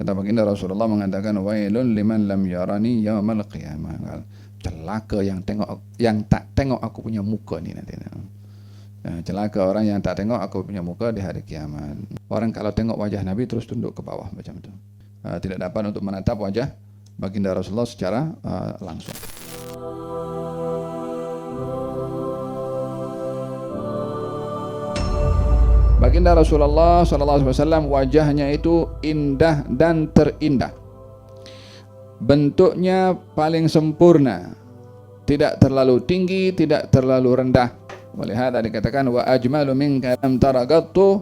Kata baginda Rasulullah mengatakan, wailun liman lam yarani yaumal qiyamah. Celaka yang tak tengok aku punya muka ni nanti. Celaka orang yang tak tengok aku punya muka di hari kiamat. Orang kalau tengok wajah Nabi terus tunduk ke bawah macam itu. Tidak dapat untuk menatap wajah baginda Rasulullah secara langsung. Baginda Rasulullah SAW wajahnya itu indah dan terindah. Bentuknya paling sempurna, tidak terlalu tinggi, tidak terlalu rendah. Oleh hada dikatakan wa ajmalu minka lam taragattu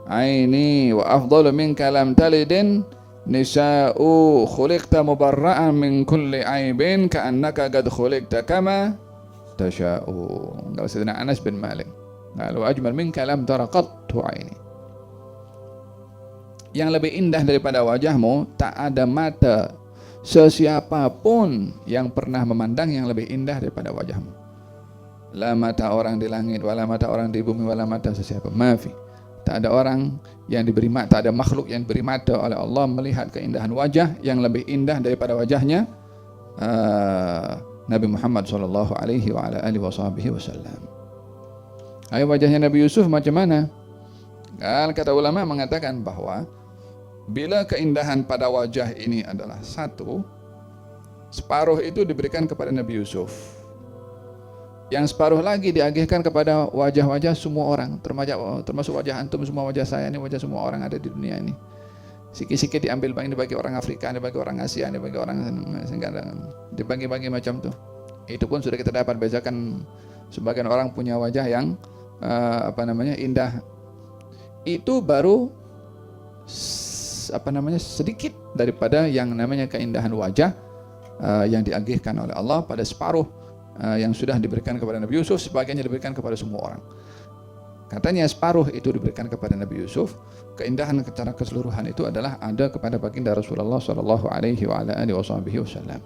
aini wa afdalu minka lam talidin nisa'u khuliqta mubarra'an min kulli aibin ka'annaka qad khuliqta kama tasha'u. Kalau Sayyidina Anas bin Malik, lalu ajmal minka lam taragattu aini. Yang lebih indah daripada wajahmu tak ada mata sesiapapun yang pernah memandang yang lebih indah daripada wajahmu. La mata orang di langit, wala mata orang di bumi, wala mata sesiapa. Mafi. Tak ada orang yang diberi mata, tak ada makhluk yang diberi mata oleh Allah melihat keindahan wajah yang lebih indah daripada wajahnya Nabi Muhammad sallallahu alaihi wa ala alihi wasallam. Ayo wajahnya Nabi Yusuf macam mana? Kata ulama mengatakan bahwa bila keindahan pada wajah ini adalah satu, separuh itu diberikan kepada Nabi Yusuf. Yang separuh lagi diagihkan kepada wajah-wajah semua orang, termasuk wajah antum semua, wajah saya ini, wajah semua orang ada di dunia ini. Sikit-sikit diambil bagi orang Afrika, dibagi orang Asia, dibagi orang dibagi-bagi macam tu. Itu pun sudah kita dapat bezakan. Sebagian orang punya wajah yang indah. Itu baru sedikit daripada yang namanya keindahan wajah yang diagihkan oleh Allah pada separuh yang sudah diberikan kepada Nabi Yusuf, sebagiannya diberikan kepada semua orang. Katanya separuh itu diberikan kepada Nabi Yusuf. Keindahan secara keseluruhan itu adalah ada kepada baginda Rasulullah sallallahu alaihi wa ala alihi wasallam.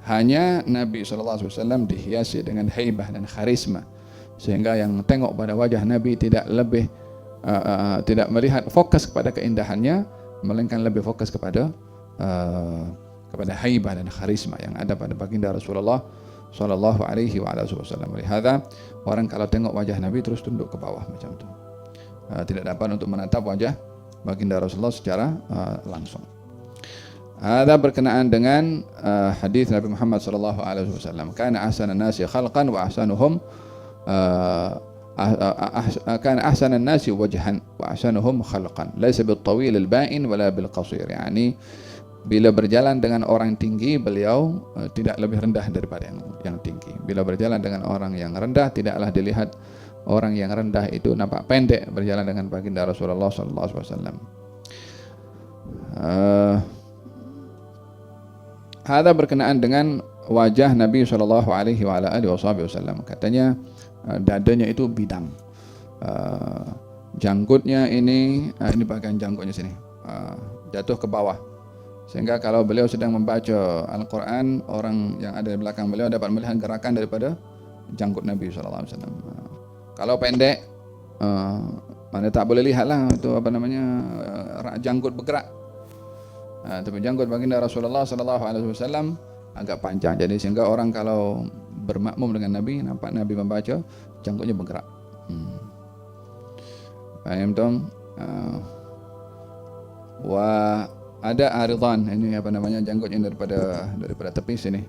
Hanya Nabi sallallahu alaihi wasallam dihiasi dengan haibah dan karisma, sehingga yang tengok pada wajah Nabi tidak melihat fokus kepada keindahannya, melainkan lebih fokus kepada haibah dan karisma yang ada pada baginda Rasulullah sallallahu alaihi wa ala wasallam. Lihada orang kalau tengok wajah Nabi terus tunduk ke bawah macam itu. Tidak dapat untuk menatap wajah baginda Rasulullah secara langsung. Ada berkenaan dengan hadis Nabi Muhammad sallallahu alaihi wasallam, kana ahsanan nasi khalqan wa ahsanuhum kana ahsanan nasi wajhan wa ahsanuhum khalqan laysa bil tawil al ba'in wala bil qasir. Yani bila berjalan dengan orang tinggi, beliau tidak lebih rendah daripada yang tinggi. Bila berjalan dengan orang yang rendah, tidaklah dilihat orang yang rendah itu nampak pendek berjalan dengan baginda Rasulullah sallallahu alaihi wasallam. Ada berkenaan dengan wajah Nabi sallallahu alaihi wa alihi wasallam. Katanya dadanya itu bidang. Janggutnya ini bagian janggutnya sini jatuh ke bawah. Sehingga kalau beliau sedang membaca Al-Quran, orang yang ada di belakang beliau dapat melihat gerakan daripada janggut Nabi SAW. Kalau pendek, mana tak boleh lihat lah itu janggut bergerak. Tapi janggut baginda Rasulullah SAW agak panjang. Jadi sehingga orang kalau bermakmum dengan Nabi, nampak Nabi membaca, janggutnya bergerak. Paham dong? Ada aridan, ini janggutnya daripada tepi sini.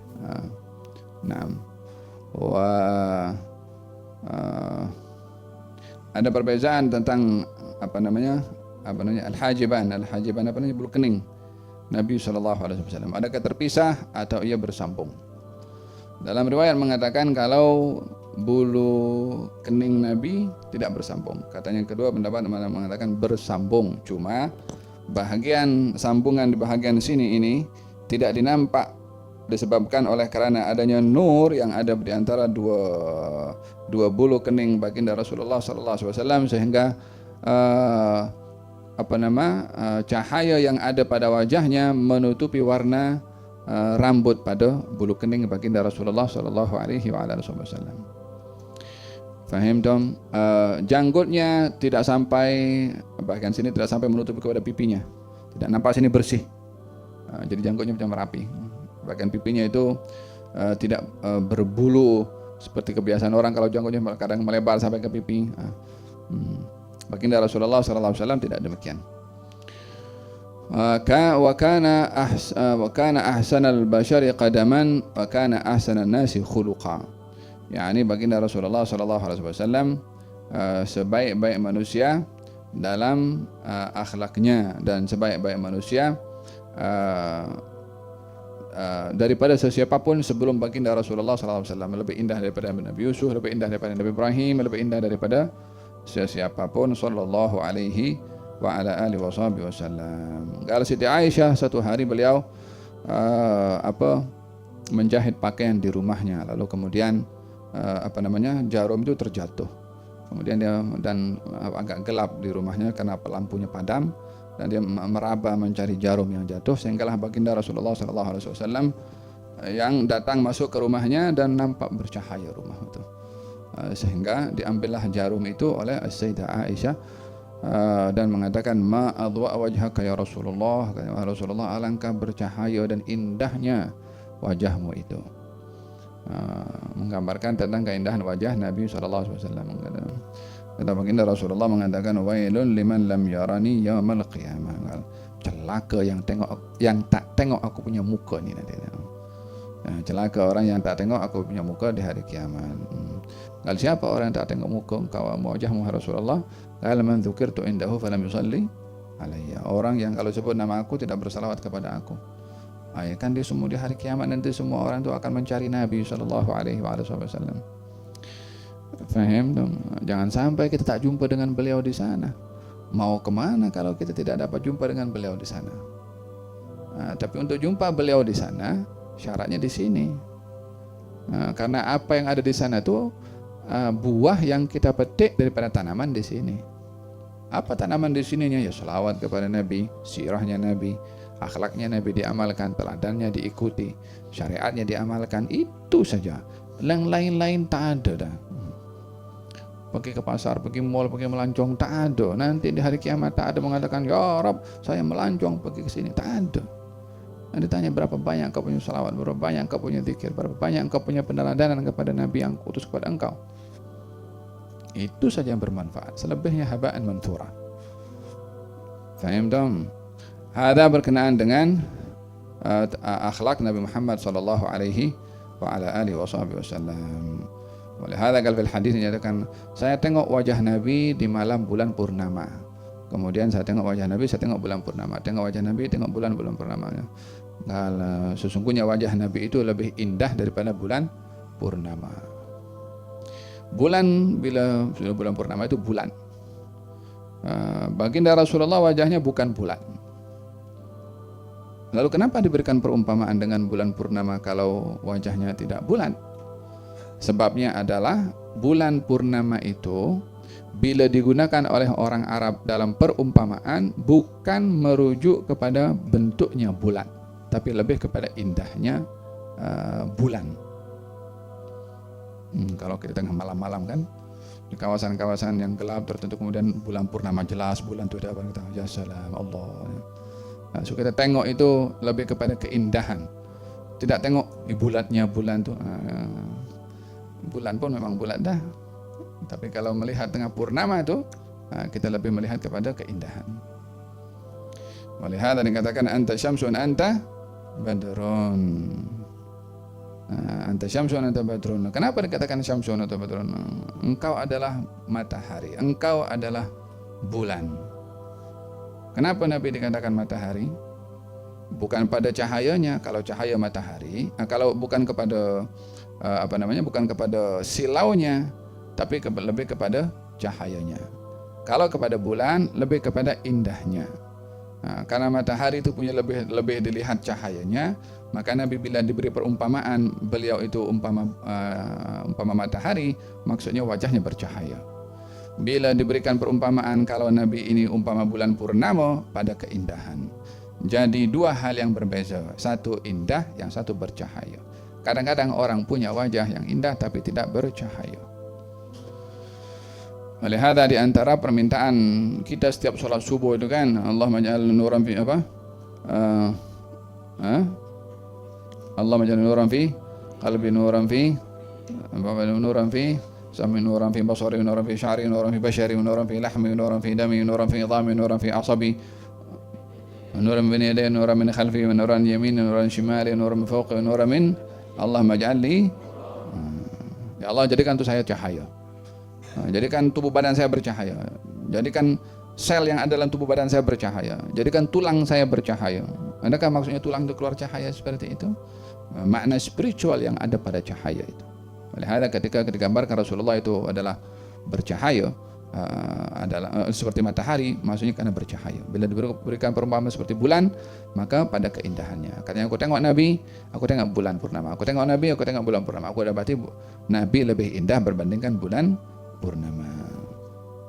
Ada perbezaan tentang al-hajiban bulu kening Nabi sallallahu alaihi wasallam. Adakah terpisah atau ia bersambung? Dalam riwayat mengatakan kalau bulu kening Nabi tidak bersambung. Katanya yang kedua pendapat mengatakan bersambung, cuma bahagian sambungan di bahagian sini ini tidak dinampak disebabkan oleh karena adanya nur yang ada di antara dua bulu kening baginda Rasulullah sallallahu alaihi wasallam, sehingga cahaya yang ada pada wajahnya menutupi warna rambut pada bulu kening baginda Rasulullah sallallahu alaihi wasallam. Faham dong? Janggutnya tidak sampai bagian sini, tidak sampai menutupi kepada pipinya. tidak nampak sini bersih. Jadi janggutnya macam rapi. Bagian pipinya itu tidak berbulu seperti kebiasaan orang kalau janggutnya kadang melebar sampai ke pipi. Baginda Rasulullah SAW tidak demikian. Wa kana ahsanal bashari qadaman wa kana ahsanan nasi khuluqa. Yani baginda Rasulullah SAW sebaik-baik manusia dalam akhlaknya, dan sebaik-baik manusia daripada sesiapapun sebelum baginda Rasulullah SAW. Lebih indah daripada Nabi Yusuf, lebih indah daripada Nabi Ibrahim, lebih indah daripada sesiapapun sallallahu alaihi wa ala alihi wasallam. Kalau Siti Aisyah, satu hari beliau menjahit pakaian di rumahnya, lalu kemudian jarum itu terjatuh. Kemudian dia agak gelap di rumahnya karena lampunya padam, dan dia meraba mencari jarum yang jatuh, sehinggalah baginda Rasulullah SAW yang datang masuk ke rumahnya dan nampak bercahaya rumah itu. Sehingga diambillah jarum itu oleh Sayyidah Aisyah dan mengatakan, ma adwa wajhaka ya Rasulullah, Rasulullah, alangkah bercahaya dan indahnya wajahmu itu. Menggambarkan tentang keindahan wajah Nabi SAW. Kata baginda Rasulullah mengatakan, wailun liman lam yarani yaumal qiyamah. Celaka yang tak tengok aku punya muka ni nanti. Celaka orang yang tak tengok aku punya muka di hari kiamat. Kalau siapa orang yang tak tengok muka engkau wajahmu Rasulullah? Qala man dzukirtu indahu falam yusalli alayya. Orang yang kalau sebut nama aku tidak bersalawat kepada aku. Kan dia semua di hari kiamat nanti semua orang itu akan mencari Nabi sallallahu alaihi wasallam. Faham dong? Jangan sampai kita tak jumpa dengan beliau di sana. Mau kemana kalau kita tidak dapat jumpa dengan beliau di sana? Tapi untuk jumpa beliau di sana, syaratnya di sini. Karena apa yang ada di sana itu buah yang kita petik daripada tanaman di sini. Apa tanaman di sininya? Ya selawat kepada Nabi, sirahnya Nabi, akhlaknya Nabi diamalkan, teladannya diikuti, syariatnya diamalkan, itu saja. Yang lain-lain tak ada dah. Pergi ke pasar, pergi mall, pergi melancong, tak ada. Nanti di hari kiamat tak ada mengatakan, ya Rabb, saya melancong pergi ke sini, tak ada. Nanti tanya berapa banyak kau punya salawat, berapa banyak kau punya zikir, berapa banyak kau punya peneladanan kepada Nabi yang kutus kepada engkau. Itu saja yang bermanfaat. Selebihnya haba'an manthura. Faham dong? Hada berkenaan dengan akhlak Nabi Muhammad sallallahu alaihi wa ala alihi wasallam. Oleh hada kalau fil hadis dinyatakan, saya tengok wajah Nabi di malam bulan purnama. Kemudian saya tengok wajah Nabi, saya tengok bulan purnama. Tengok wajah Nabi, tengok bulan purnama. Kalau sesungguhnya wajah Nabi itu lebih indah daripada bulan purnama. Bulan, bila sudah bulan purnama itu bulan. Baginda Rasulullah wajahnya bukan bulan. Lalu kenapa diberikan perumpamaan dengan bulan purnama kalau wajahnya tidak bulan? Sebabnya adalah bulan purnama itu bila digunakan oleh orang Arab dalam perumpamaan bukan merujuk kepada bentuknya bulan, tapi lebih kepada indahnya bulan. Kalau kita tengah malam-malam kan, di kawasan-kawasan yang gelap tertentu, kemudian bulan purnama jelas, bulan itu ada apa, kita ya salam Allah. So kita tengok itu lebih kepada keindahan, tidak tengok di bulatnya bulan itu. Bulan pun memang bulat dah, tapi kalau melihat tengah purnama itu, kita lebih melihat kepada keindahan. Melihat dan dikatakan anta syamsun anta badrun. Anta syamsun anta badrun. Kenapa dikatakan syamsun atau badrun? Engkau adalah matahari, engkau adalah bulan. Kenapa Nabi dikatakan matahari? Bukan pada cahayanya, kalau cahaya matahari, kalau bukan kepada bukan kepada silaunya, tapi lebih kepada cahayanya. Kalau kepada bulan, lebih kepada indahnya. Karena matahari itu punya lebih dilihat cahayanya, maka Nabi bila diberi perumpamaan beliau itu umpama matahari, maksudnya wajahnya bercahaya. Bila diberikan perumpamaan kalau Nabi ini umpama bulan purnama, pada keindahan. Jadi dua hal yang berbeza, satu indah, yang satu bercahaya. Kadang-kadang orang punya wajah yang indah tapi tidak bercahaya. Oleh hada di antara permintaan kita setiap sholat subuh itu kan, Allah maj'al nuran fi apa? Allah maj'al nuran fi qalbi, nuran fi nuran fi sam'i, nuran fi basari, nuran fi sya'ri, nuran fi bashari, nuran fi lahmi, nuran fi dami, nuran fi idhami, nuran fi asabi, nuran min yadayhi, nuran min khalfi, nuran yamin, nuran shimali, nuran min fawqi, nuran min Allah maj'al li. Ya Allah, jadikan itu saya cahaya. Jadikan tubuh badan saya bercahaya. Jadikan sel yang ada dalam tubuh badan saya bercahaya. Jadikan tulang saya bercahaya. Adakah maksudnya tulang itu keluar cahaya seperti itu? Makna spiritual yang ada pada cahaya itu. Oleh karena ketika digambarkan Rasulullah itu adalah bercahaya, adalah seperti matahari, maksudnya karena bercahaya. Bila diberikan perumpamaan seperti bulan, maka pada keindahannya. Katanya, aku tengok Nabi, aku tengok bulan purnama. Aku tengok Nabi, aku tengok bulan purnama. Aku dapati Nabi lebih indah berbandingkan bulan purnama.